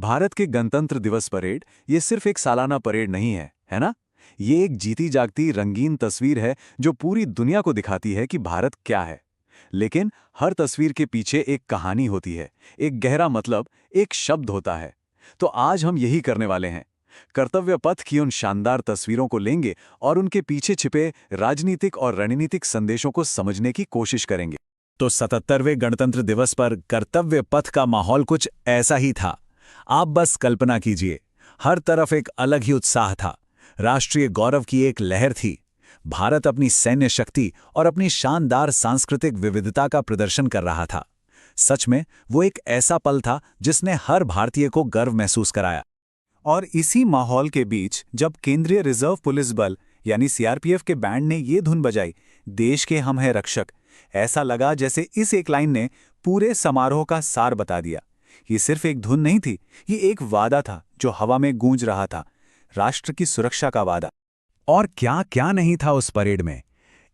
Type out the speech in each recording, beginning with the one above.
भारत के गणतंत्र दिवस परेड ये सिर्फ एक सालाना परेड नहीं है ना? ये एक जीती जागती रंगीन तस्वीर है जो पूरी दुनिया को दिखाती है कि भारत क्या है। लेकिन हर तस्वीर के पीछे एक कहानी होती है, एक गहरा मतलब, एक शब्द होता है। तो आज हम यही करने वाले हैं। कर्तव्य पथ की उन शानदार तस्वीरों को लेंगे और उनके पीछे छिपे राजनीतिक और रणनीतिक संदेशों को समझने की कोशिश करेंगे। तो 77वें गणतंत्र दिवस पर कर्तव्य पथ का माहौल कुछ ऐसा ही था। आप बस कल्पना कीजिए, हर तरफ एक अलग ही उत्साह था। राष्ट्रीय गौरव की एक लहर थी। भारत अपनी सैन्य शक्ति और अपनी शानदार सांस्कृतिक विविधता का प्रदर्शन कर रहा था। सच में वो एक ऐसा पल था जिसने हर भारतीय को गर्व महसूस कराया। और इसी माहौल के बीच जब केंद्रीय रिजर्व पुलिस बल यानी सीआरपीएफ के बैंड ने ये धुन बजाई, देश के हम हैं रक्षक, ऐसा लगा जैसे इस एक लाइन ने पूरे समारोह का सार बता दिया। ये सिर्फ एक धुन नहीं थी, ये एक वादा था जो हवा में गूंज रहा था, राष्ट्र की सुरक्षा का वादा। और क्या क्या नहीं था उस परेड में।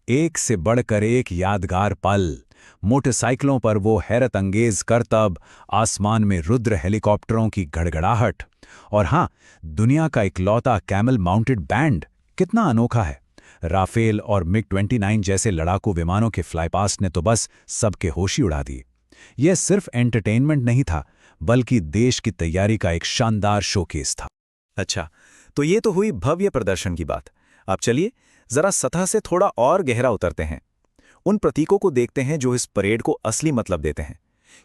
एक से बढ़कर एक यादगार पल। मोटरसाइकिलों पर वो हैरत अंगेज करतब, आसमान में रुद्र हेलीकॉप्टरों की गड़गड़ाहट, और हाँ, दुनिया का इकलौता कैमल माउंटेड बैंड कितना अनोखा है। राफेल और मिग-29 जैसे लड़ाकू विमानों के फ्लाईपास्ट ने तो बस सबके होश ही उड़ा दिए। यह सिर्फ एंटरटेनमेंट नहीं था, बल्कि देश की तैयारी का एक शानदार शोकेस था। अच्छा, तो ये तो हुई भव्य प्रदर्शन की बात। अब चलिए जरा सतह से थोड़ा और गहरा उतरते हैं। उन प्रतीकों को देखते हैं जो इस परेड को असली मतलब देते हैं,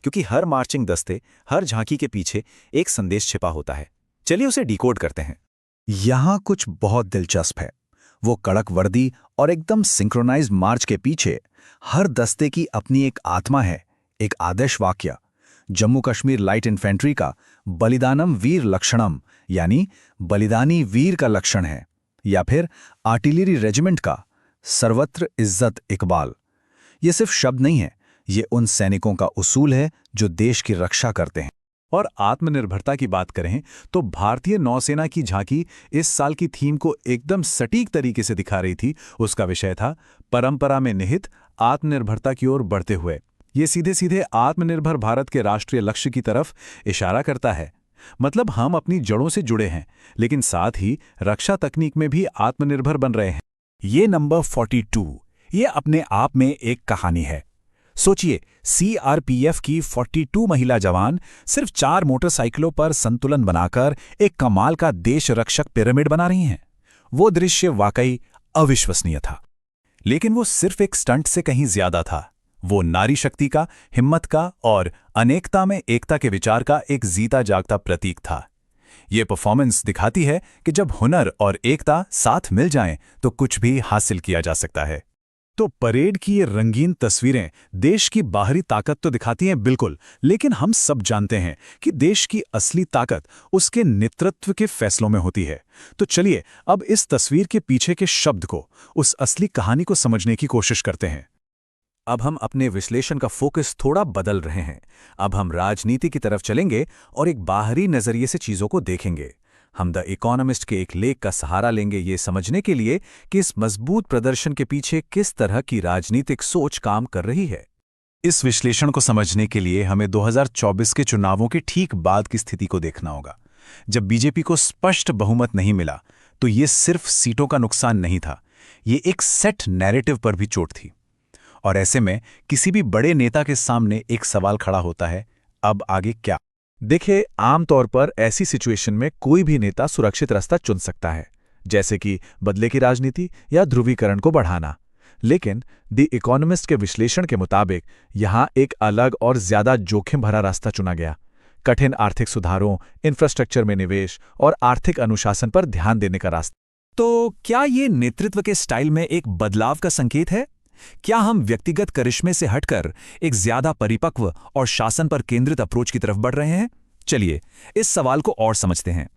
क्योंकि हर मार्चिंग दस्ते, हर झांकी के पीछे एक संदेश छिपा होता है। चलिए उसे डिकोड करते हैं। यहां कुछ बहुत दिलचस्प है। वो कड़क वर्दी और एकदम सिंक्रोनाइज्ड मार्च के पीछे हर दस्ते की अपनी एक आत्मा है, एक आदर्श वाक्य। जम्मू कश्मीर लाइट इन्फेंट्री का बलिदानम वीर लक्षणम यानी बलिदानी वीर का लक्षण है, या फिर आर्टिलरी रेजिमेंट का सर्वत्र इज्जत इकबाल। ये सिर्फ शब्द नहीं है, ये उन सैनिकों का उसूल है जो देश की रक्षा करते हैं। और आत्मनिर्भरता की बात करें तो भारतीय नौसेना की झांकी इस साल की थीम को एकदम सटीक तरीके से दिखा रही थी। उसका विषय था परंपरा में निहित आत्मनिर्भरता की ओर बढ़ते हुए। ये सीधे सीधे आत्मनिर्भर भारत के राष्ट्रीय लक्ष्य की तरफ इशारा करता है। मतलब हम अपनी जड़ों से जुड़े हैं, लेकिन साथ ही रक्षा तकनीक में भी आत्मनिर्भर बन रहे हैं। ये नंबर 42, ये अपने आप में एक कहानी है। सोचिए, सीआरपीएफ की 42 महिला जवान सिर्फ 4 मोटरसाइकिलों पर संतुलन बनाकर एक कमाल का देश रक्षक पिरामिड बना रही हैं। वो दृश्य वाकई अविश्वसनीय था। लेकिन वो सिर्फ एक स्टंट से कहीं ज्यादा था। वो नारी शक्ति का, हिम्मत का और अनेकता में एकता के विचार का एक जीता जागता प्रतीक था। ये परफॉर्मेंस दिखाती है कि जब हुनर और एकता साथ मिल जाएं तो कुछ भी हासिल किया जा सकता है। तो परेड की ये रंगीन तस्वीरें देश की बाहरी ताकत तो दिखाती हैं बिल्कुल, लेकिन हम सब जानते हैं कि देश की असली ताकत उसके नेतृत्व के फैसलों में होती है। तो चलिए अब इस तस्वीर के पीछे के शब्द को, उस असली कहानी को समझने की कोशिश करते हैं। अब हम अपने विश्लेषण का फोकस थोड़ा बदल रहे हैं। अब हम राजनीति की तरफ चलेंगे और एक बाहरी नजरिए से चीजों को देखेंगे। हम द इकोनॉमिस्ट के एक लेख का सहारा लेंगे ये समझने के लिए कि इस मजबूत प्रदर्शन के पीछे किस तरह की राजनीतिक सोच काम कर रही है। इस विश्लेषण को समझने के लिए हमें 2024 के चुनावों के ठीक बाद की स्थिति को देखना होगा। जब बीजेपी को स्पष्ट बहुमत नहीं मिला तो ये सिर्फ सीटों का नुकसान नहीं था, ये एक सेट नैरेटिव पर भी चोट थी। और ऐसे में किसी भी बड़े नेता के सामने एक सवाल खड़ा होता है, अब आगे क्या? देखिए, आमतौर पर ऐसी सिचुएशन में कोई भी नेता सुरक्षित रास्ता चुन सकता है, जैसे कि बदले की राजनीति या ध्रुवीकरण को बढ़ाना। लेकिन द इकोनॉमिस्ट के विश्लेषण के मुताबिक यहां एक अलग और ज्यादा जोखिम भरा रास्ता चुना गया। कठिन आर्थिक सुधारों, इंफ्रास्ट्रक्चर में निवेश और आर्थिक अनुशासन पर ध्यान देने का रास्ता। तो क्या ये नेतृत्व के स्टाइल में एक बदलाव का संकेत है? क्या हम व्यक्तिगत करिश्मे से हटकर एक ज्यादा परिपक्व और शासन पर केंद्रित अप्रोच की तरफ बढ़ रहे हैं? चलिए इस सवाल को और समझते हैं।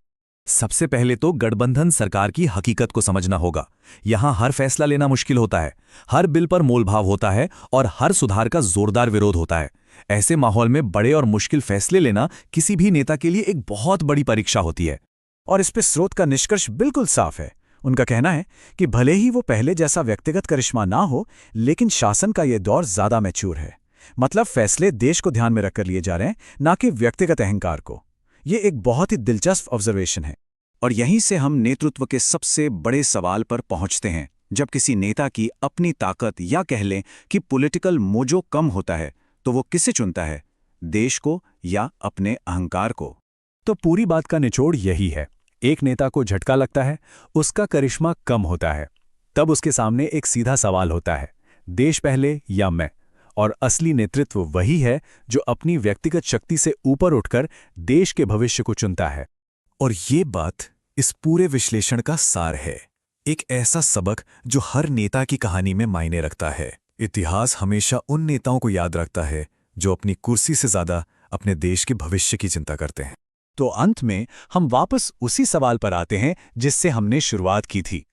सबसे पहले तो गठबंधन सरकार की हकीकत को समझना होगा। यहां हर फैसला लेना मुश्किल होता है, हर बिल पर मोलभाव होता है और हर सुधार का जोरदार विरोध होता है। ऐसे माहौल में बड़े और मुश्किल फैसले लेना किसी भी नेता के लिए एक बहुत बड़ी परीक्षा होती है। और इस पे स्रोत का निष्कर्ष बिल्कुल साफ है। उनका कहना है कि भले ही वो पहले जैसा व्यक्तिगत करिश्मा ना हो, लेकिन शासन का ये दौर ज्यादा मैच्योर है। मतलब फैसले देश को ध्यान में रखकर लिए जा रहे हैं, ना कि व्यक्तिगत अहंकार को। ये एक बहुत ही दिलचस्प ऑब्जर्वेशन है। और यहीं से हम नेतृत्व के सबसे बड़े सवाल पर पहुंचते हैं। जब किसी नेता की अपनी ताकत या कह लें कि पॉलिटिकल मोजो कम होता है, तो वो किसे चुनता है, देश को या अपने अहंकार को? तो पूरी बात का निचोड़ यही है। एक नेता को झटका लगता है, उसका करिश्मा कम होता है। तब उसके सामने एक सीधा सवाल होता है, देश पहले या मैं? और असली नेतृत्व वही है जो अपनी व्यक्तिगत शक्ति से ऊपर उठकर देश के भविष्य को चुनता है। और ये बात इस पूरे विश्लेषण का सार है, एक ऐसा सबक जो हर नेता की कहानी में मायने रखता है। इतिहास हमेशा उन नेताओं को याद रखता है जो अपनी कुर्सी से ज्यादा अपने देश के भविष्य की चिंता करते हैं। तो अंत में हम वापस उसी सवाल पर आते हैं जिससे हमने शुरुआत की थी।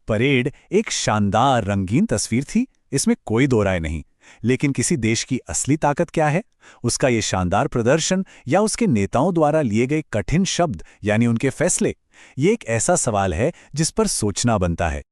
परेड एक शानदार रंगीन तस्वीर थी, इसमें कोई दो राय नहीं। लेकिन किसी देश की असली ताकत क्या है? उसका ये शानदार प्रदर्शन या उसके नेताओं द्वारा लिए गए कठिन शब्द यानी उनके फैसले? ये एक ऐसा सवाल है जिस पर सोचना बनता है।